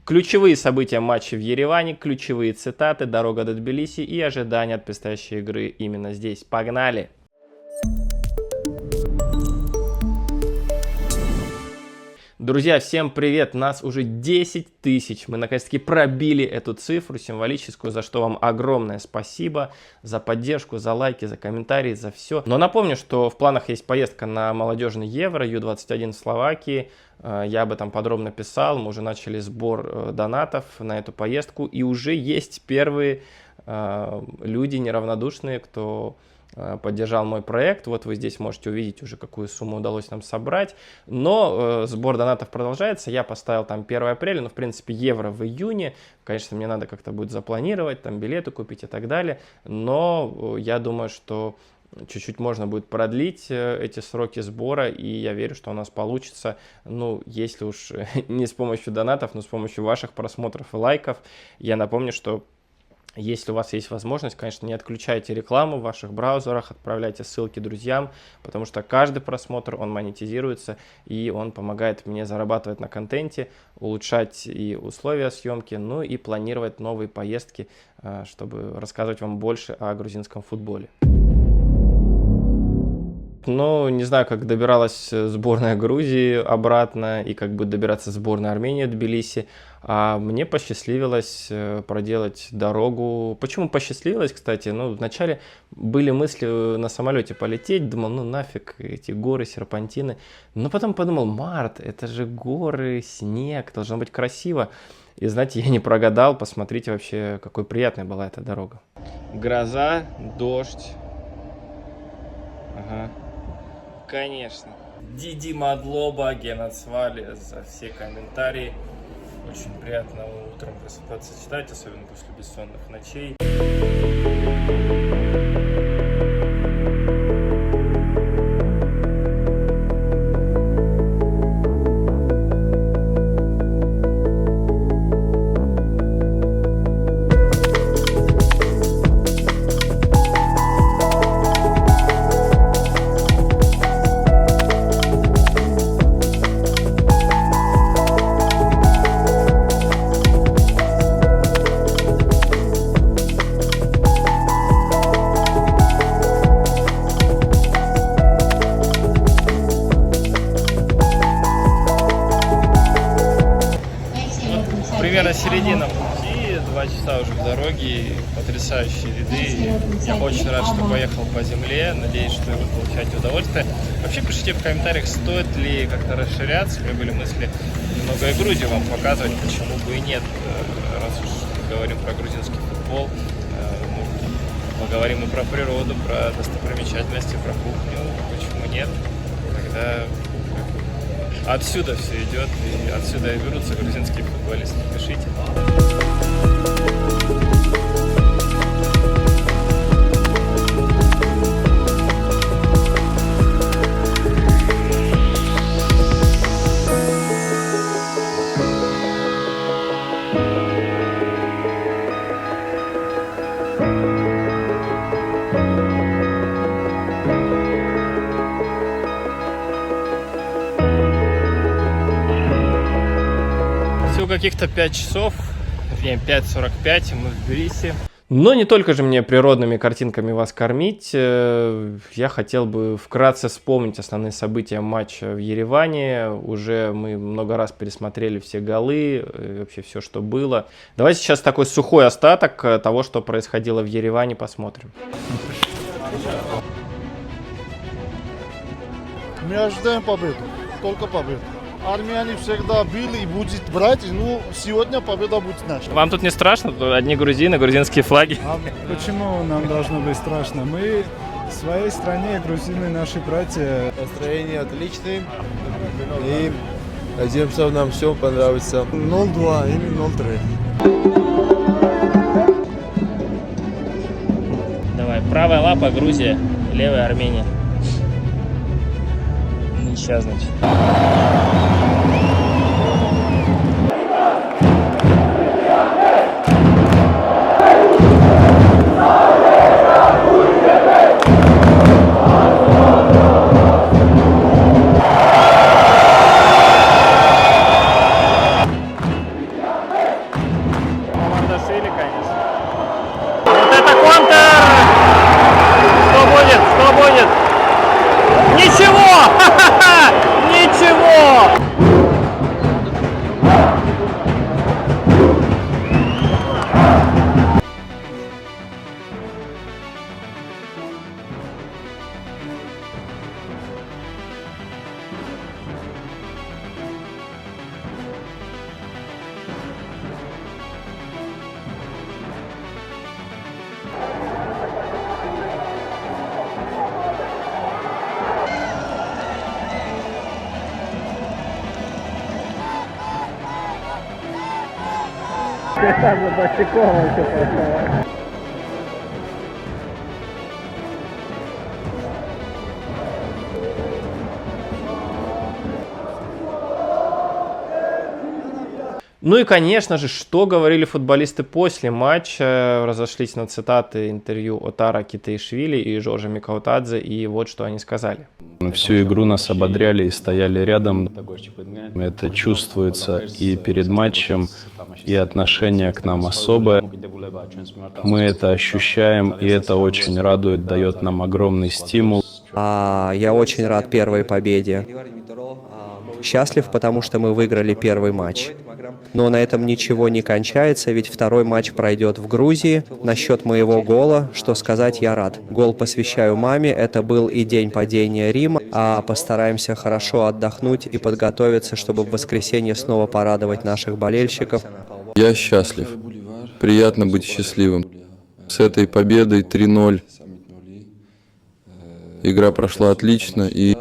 Ключевые события матча в Ереване, ключевые цитаты, дорога до Тбилиси и ожидания от предстоящей игры именно здесь. Погнали! Друзья, всем привет! Нас уже 10 тысяч. Мы наконец-таки пробили эту цифру символическую, за что вам огромное спасибо. За поддержку, за лайки, за комментарии, за все. Но напомню, что в планах есть поездка на молодежный Евро Ю-21 в Словакии. Я об этом подробно писал. Мы уже начали сбор донатов на эту поездку. И уже есть первые люди неравнодушные, кто поддержал мой проект. Вот вы здесь можете увидеть уже, какую сумму удалось нам собрать. Но сбор донатов продолжается. Я поставил там 1 апреля, но в принципе Евро в июне. Конечно, мне надо как-то будет запланировать, там билеты купить и так далее. Но я думаю, что чуть-чуть можно будет продлить эти сроки сбора, и я верю, что у нас получится, ну, если уж не с помощью донатов, но с помощью ваших просмотров и лайков. Я напомню, что если у вас есть возможность, конечно, не отключайте рекламу в ваших браузерах, отправляйте ссылки друзьям, потому что каждый просмотр, он монетизируется, и он помогает мне зарабатывать на контенте, улучшать и условия съемки, ну и планировать новые поездки, чтобы рассказывать вам больше о грузинском футболе. Но не знаю, как добиралась сборная Грузии обратно и как будет добираться сборная Армении в Тбилиси. А мне посчастливилось проделать дорогу. Почему посчастливилось, кстати? Ну, вначале были мысли на самолете полететь. Думал, ну нафиг эти горы, серпантины. Но потом подумал, март, это же горы, снег, должно быть красиво. И знаете, я не прогадал. Посмотрите вообще, какой приятной была эта дорога. Гроза, дождь. Ага. Конечно. Диди Мадлоба, Генацвали за все комментарии. Очень приятно утром просыпаться читать, особенно после бессонных ночей. Примерно середина пути, 2 часа уже в дороге, потрясающие виды. Я очень рад, что поехал по земле, надеюсь, что вы получаете удовольствие. Вообще пишите в комментариях, стоит ли как-то расширяться. У меня были мысли немного и Грузию вам показывать, почему бы и нет. Раз уж говорим про грузинский футбол, поговорим и про природу, про достопримечательности, про кухню, почему нет, когда отсюда все идет, и отсюда и берутся грузинские футболисты. Пишите. Каких-то 5 часов, вернее 5:45, мы в Тбилиси. Но не только же мне природными картинками вас кормить. Я хотел бы вкратце вспомнить основные события матча в Ереване. Уже мы много раз пересмотрели все голы, вообще все, что было. Давайте сейчас такой сухой остаток того, что происходило в Ереване, посмотрим. Мы ожидаем победу, только победу. Армяне всегда били и будет брать, ну сегодня победа будет наша. Вам тут не страшно? Одни грузины, грузинские флаги. А почему нам должно быть страшно? Мы в своей стране, грузины наши братья. Настроение отличное. И надеемся, нам все понравится. 0-2 или 0-3. Давай, правая лапа Грузия, левая Армения. Сейчас, значит. Кучарашвили, конечно. Вот это контр! Что будет? Что будет? Ничего! Ничего! Ну и, конечно же, что говорили футболисты после матча, разошлись на цитаты интервью Отара Китаишвили и Жоржа Микаутадзе, и вот что они сказали. Всю игру нас ободряли и стояли рядом. Это чувствуется и перед матчем, и отношение к нам особое. Мы это ощущаем, и это очень радует, дает нам огромный стимул. Я очень рад первой победе. Счастлив, потому что мы выиграли первый матч. Но на этом ничего не кончается, ведь второй матч пройдет в Грузии. Насчет моего гола, что сказать, я рад. Гол посвящаю маме, это был и день падения Рима, а постараемся хорошо отдохнуть и подготовиться, чтобы в воскресенье снова порадовать наших болельщиков. Я счастлив. Приятно быть счастливым. С этой победой 3-0. Игра прошла отлично, и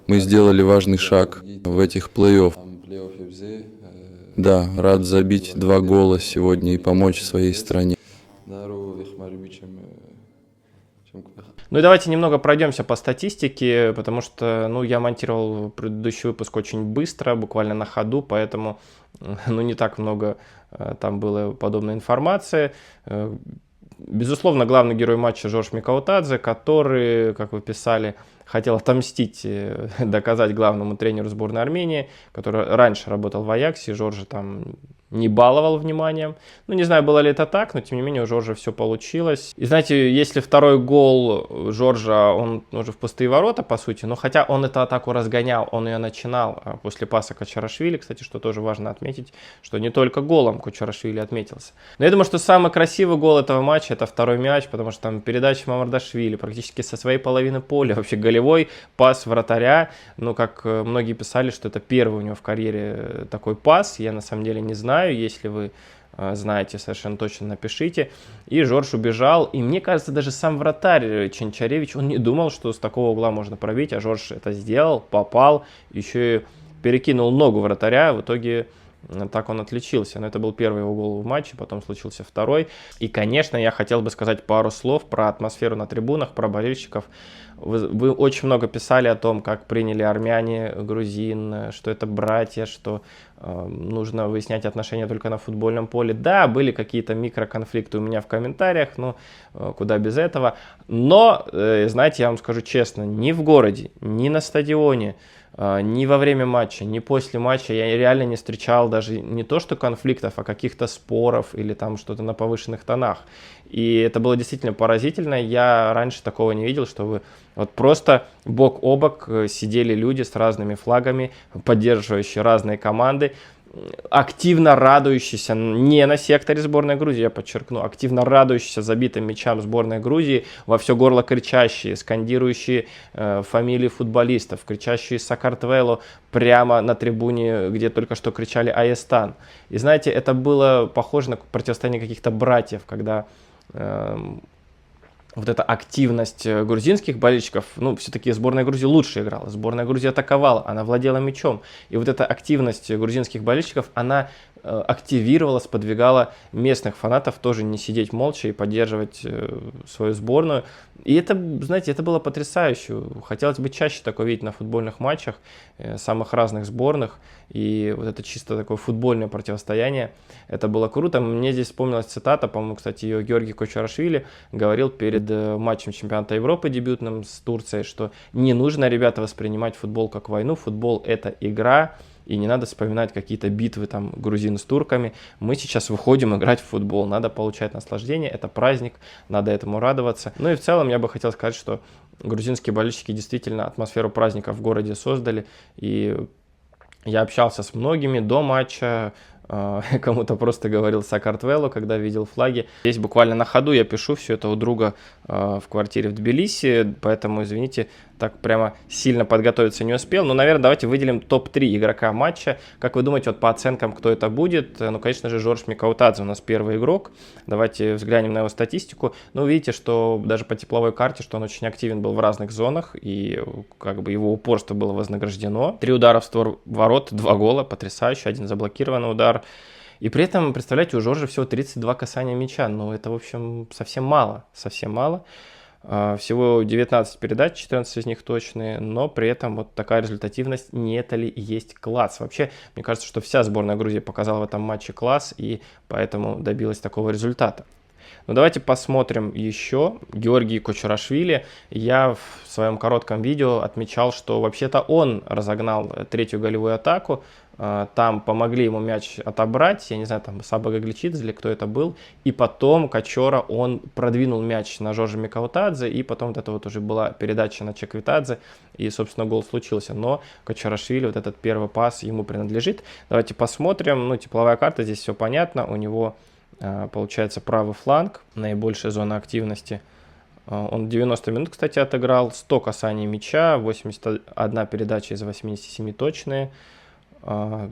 мы сделали важный шаг в этих плей-офф. Да, рад забить 2 гола сегодня и помочь своей стране. Ну и давайте немного пройдемся по статистике, потому что, ну, я монтировал предыдущий выпуск очень быстро, буквально на ходу, поэтому, ну, не так много там было подобной информации. Безусловно, главный герой матча Жорж Микаутадзе, который, как вы писали, хотел отомстить, доказать главному тренеру сборной Армении, который раньше работал в Аяксе, Жоржа там не баловал вниманием. Ну, не знаю, было ли это так, но тем не менее у Жоржа все получилось. И знаете, если второй гол Жоржа, он уже в пустые ворота, по сути, но хотя он эту атаку разгонял, он ее начинал после паса Кучарашвили, кстати, что тоже важно отметить, что не только голом Кучарашвили отметился. Но я думаю, что самый красивый гол этого матча — это второй мяч, потому что там передача Мамардашвили практически со своей половины поля, вообще голевой пас вратаря. Ну, как многие писали, что это первый у него в карьере такой пас, я на самом деле не знаю. Если вы знаете, совершенно точно напишите. И Жорж убежал. И мне кажется, даже сам вратарь Ченчаревич, он не думал, что с такого угла можно пробить. А Жорж это сделал, попал, еще и перекинул ногу вратаря. В итоге так он отличился. Но это был первый его гол в матче, потом случился второй. И, конечно, я хотел бы сказать пару слов про атмосферу на трибунах, про болельщиков. Вы очень много писали о том, как приняли армяне грузин, что это братья, что нужно выяснять отношения только на футбольном поле. Да, были какие-то микроконфликты у меня в комментариях, ну, куда без этого. Но, знаете, я вам скажу честно, ни в городе, ни на стадионе, ни во время матча, ни после матча я реально не встречал даже не то что конфликтов, а каких-то споров или там что-то на повышенных тонах. И это было действительно поразительно. Я раньше такого не видел, что вы вот просто бок о бок сидели люди с разными флагами, поддерживающие разные команды, активно радующийся не на секторе сборной Грузии, я подчеркну, активно радующийся забитым мячам сборной Грузии, во все горло кричащие, скандирующие фамилии футболистов, кричащие Сакартвело прямо на трибуне, где только что кричали Аестан. И знаете, это было похоже на противостояние каких-то братьев, когда вот эта активность грузинских болельщиков, ну, все-таки сборная Грузии лучше играла, сборная Грузии атаковала, она владела мячом. И вот эта активность грузинских болельщиков, она активировала, сподвигала местных фанатов тоже не сидеть молча и поддерживать свою сборную. И это, знаете, это было потрясающе. Хотелось бы чаще такое видеть на футбольных матчах самых разных сборных. И вот это чисто такое футбольное противостояние. Это было круто. Мне здесь вспомнилась цитата, по-моему, кстати, ее Георгий Кучарашвили говорил перед матчем чемпионата Европы дебютным с Турцией, что не нужно, ребята, воспринимать футбол как войну. Футбол — это игра. и не надо вспоминать какие-то битвы там грузин с турками. Мы сейчас выходим играть в футбол, надо получать наслаждение, это праздник, надо этому радоваться. Ну и в целом я бы хотел сказать, что грузинские болельщики действительно атмосферу праздника в городе создали, и я общался с многими до матча, кому-то просто говорил Сакартвело, когда видел флаги. Здесь буквально на ходу я пишу все это у друга в квартире в Тбилиси, поэтому, извините, так прямо сильно подготовиться не успел. Но, наверное, давайте выделим топ-3 игрока матча. Как вы думаете, вот по оценкам, кто это будет? Ну, конечно же, Жорж Микаутадзе у нас первый игрок. Давайте взглянем на его статистику. Ну, видите, что даже по тепловой карте, что он очень активен был в разных зонах, и как бы его упорство было вознаграждено. 3 удара в створ ворот, 2 гола, потрясающе, 1 заблокированный удар. И при этом, представляете, у Жоржа всего 32 касания мяча. Ну, это, в общем, совсем мало, совсем мало. Всего 19 передач, 14 из них точные, но при этом вот такая результативность, не это ли и есть класс. Вообще, мне кажется, что вся сборная Грузии показала в этом матче класс, и поэтому добилась такого результата. Но давайте посмотрим еще. Георгий Кочурашвили. Я в своем коротком видео отмечал, что вообще-то он разогнал 3-ю голевую атаку. Там помогли ему мяч отобрать, я не знаю, там Саба Гагличидзе или кто это был, и потом Кочора, он продвинул мяч на Жоржа Микаутадзе, и потом вот это вот уже была передача на Чеквитадзе, и, собственно, гол случился, но Кочурашвили, вот этот первый пас ему принадлежит. Давайте посмотрим, ну, тепловая карта, здесь все понятно, у него получается правый фланг, наибольшая зона активности. Он 90 минут, кстати, отыграл, 100 касаний мяча, 81 передача из 87 точные.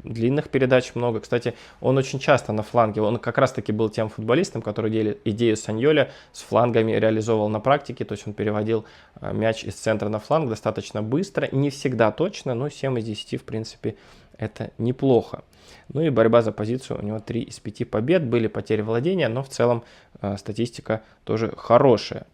Длинных передач много. Кстати, он очень часто на фланге, он как раз-таки был тем футболистом, который идею Саньоля с флангами реализовывал на практике, то есть он переводил мяч из центра на фланг достаточно быстро, не всегда точно, но 7 из 10, в принципе, это неплохо. Ну и борьба за позицию, у него 3 из 5 побед, были потери владения, но в целом статистика тоже хорошая.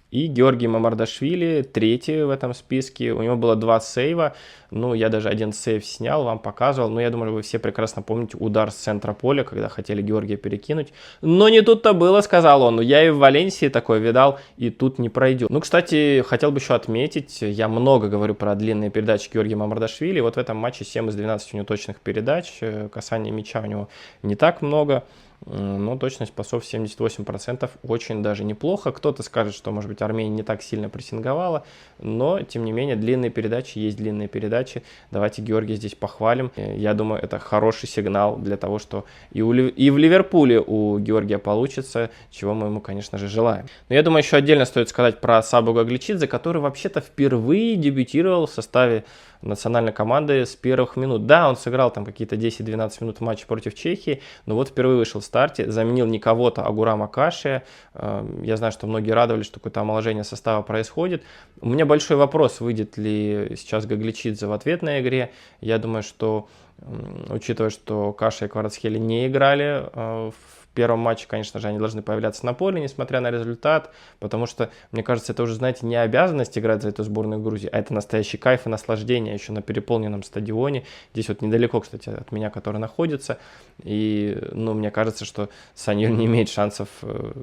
И Георгий Мамардашвили, 3-й в этом списке. У него было 2 сейва. Ну, я даже 1 сейв снял, вам показывал. Но я думаю, вы все прекрасно помните удар с центра поля, когда хотели Георгия перекинуть. Но не тут-то было, сказал он. Я и в Валенсии такое видал, и тут не пройдет. Ну, кстати, хотел бы еще отметить, я много говорю про длинные передачи Георгия Мамардашвили. Вот в этом матче 7 из 12 у него точных передач. Касание мяча у него не так много. Но точность пасов 78%, очень даже неплохо. Кто-то скажет, что, может быть, Армения не так сильно прессинговала, но, тем не менее, длинные передачи есть длинные передачи. Давайте Георгия здесь похвалим. Я думаю, это хороший сигнал для того, что и в Ливерпуле у Георгия получится, чего мы ему, конечно же, желаем. Но я думаю, еще отдельно стоит сказать про Сабу Гагличидзе, который вообще-то впервые дебютировал в составе национальной команды с первых минут. Да, он сыграл там какие-то 10-12 минут в матче против Чехии, но вот впервые вышел в старте, заменил не кого-то, а Гурама Кашия. Я знаю, что многие радовались, что какое-то омоложение состава происходит. У меня большой вопрос, выйдет ли сейчас Гагличидзе в ответной игре. Я думаю, что, учитывая, что Каша и Кварацхелия не играли в первом матче, конечно же, они должны появляться на поле, несмотря на результат, потому что, мне кажется, это уже, знаете, не обязанность играть за эту сборную Грузии, а это настоящий кайф и наслаждение еще на переполненном стадионе. Здесь вот недалеко, кстати, от меня, который находится, и, ну, мне кажется, что Саньоль не имеет шансов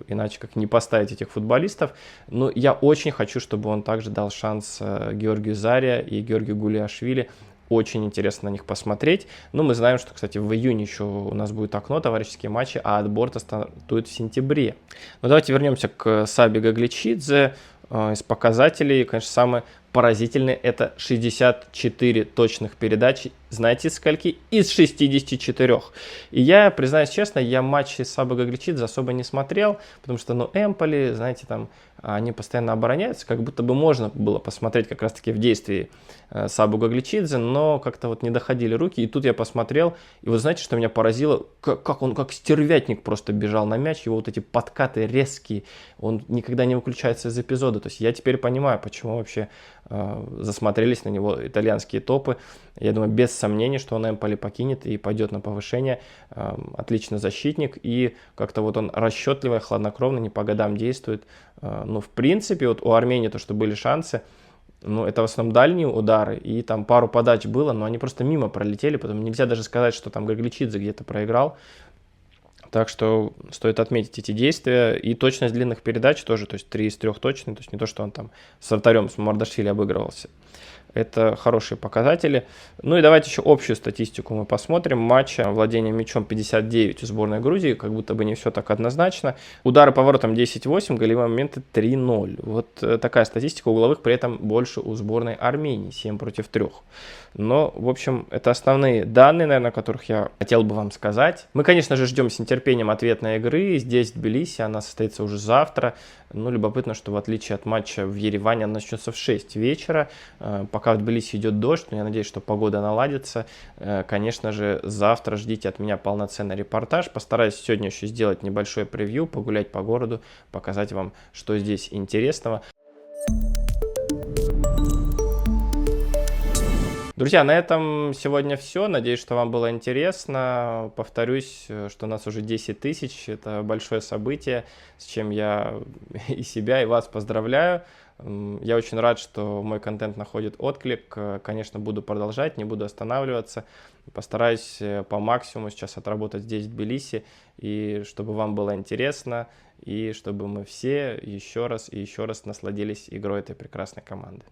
иначе как не поставить этих футболистов, но я очень хочу, чтобы он также дал шанс Георгию Заря и Георгию Гулиашвили. Очень интересно на них посмотреть. Ну, мы знаем, что, кстати, в июне еще у нас будет окно, товарищеские матчи, а отбор-то стартует в сентябре. Но давайте вернемся к Сабе Гагличидзе. Из показателей, конечно, самое поразительное — это 64 точных передачи. Знаете, скольки? Из 64. И я, признаюсь честно, я матчи Сабы Гагличидзе особо не смотрел, потому что, ну, Эмполи, знаете, там, они постоянно обороняются, как будто бы можно было посмотреть как раз-таки в действии Сабу Гагличидзе, но как-то вот не доходили руки, и тут я посмотрел, и вот знаете, что меня поразило? Как он, как стервятник просто бежал на мяч, его вот эти подкаты резкие, он никогда не выключается из эпизода, то есть я теперь понимаю, почему вообще засмотрелись на него итальянские топы. Я думаю, без сомнений, что он Эмполи покинет и пойдет на повышение. Отличный защитник, и как-то вот он расчетливый, хладнокровно, не по годам действует. Ну, в принципе, вот у Армении то, что были шансы, ну, это в основном дальние удары, и там пару подач было, но они просто мимо пролетели, поэтому нельзя даже сказать, что там Гагличидзе где-то проиграл. Так что стоит отметить эти действия. И точность длинных передач тоже, то есть 3 из 3 точные, то есть не то, что он там с вратарем, с Мамардашвили обыгрывался. Это хорошие показатели. Ну и давайте еще общую статистику мы посмотрим. Матча владения мячом 59 у сборной Грузии, как будто бы не все так однозначно. Удары по воротам 10-8, голевые моменты 3-0. Вот такая статистика. Угловых при этом больше у сборной Армении, 7 против 3. Но, в общем, это основные данные, наверное, о которых я хотел бы вам сказать. Мы, конечно же, ждем с нетерпением ответной игры здесь, в Тбилиси. Она состоится уже завтра. Ну, любопытно, что в отличие от матча в Ереване, она начнется в 6 вечера. Пока в Тбилиси идет дождь, но я надеюсь, что погода наладится. Конечно же, завтра ждите от меня полноценный репортаж. Постараюсь сегодня еще сделать небольшое превью, погулять по городу, показать вам, что здесь интересного. Друзья, на этом сегодня все. Надеюсь, что вам было интересно. Повторюсь, что у нас уже 10 тысяч. Это большое событие, с чем я и себя, и вас поздравляю. Я очень рад, что мой контент находит отклик. Конечно, буду продолжать, не буду останавливаться. Постараюсь по максимуму сейчас отработать здесь, в Тбилиси, и чтобы вам было интересно, и чтобы мы все еще раз и еще раз насладились игрой этой прекрасной команды.